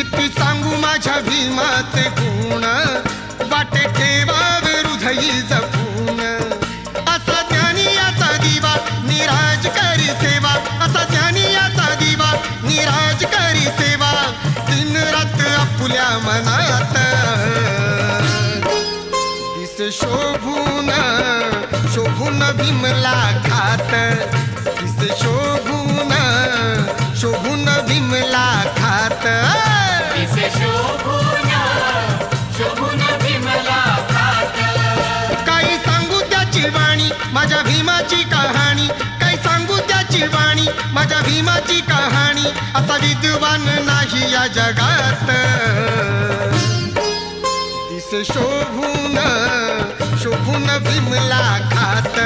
किती सांगू माझ्या भीमाचे गुण, वाटे ठेवावे हृदयी जपून. असा ज्ञानी याचा दिवा निराज करी सेवा, असा ज्ञानी याचा दिवा निराज करी सेवा. दिन रात आपुल्या मनात दिसे शोभून शोभून भीमला खात, दिसे शोभून शोभून भीमला खात. दिसे शोभून शोभून भीमला खात. काही सांगू त्याची वाणी माझ्या भीमाची कहाणी, काही सांगू त्याची वाणी माझ्या भीमाची कहाणी. असा विद्वान नाही या जगात दिसे शोभून शोभून भीमला खात,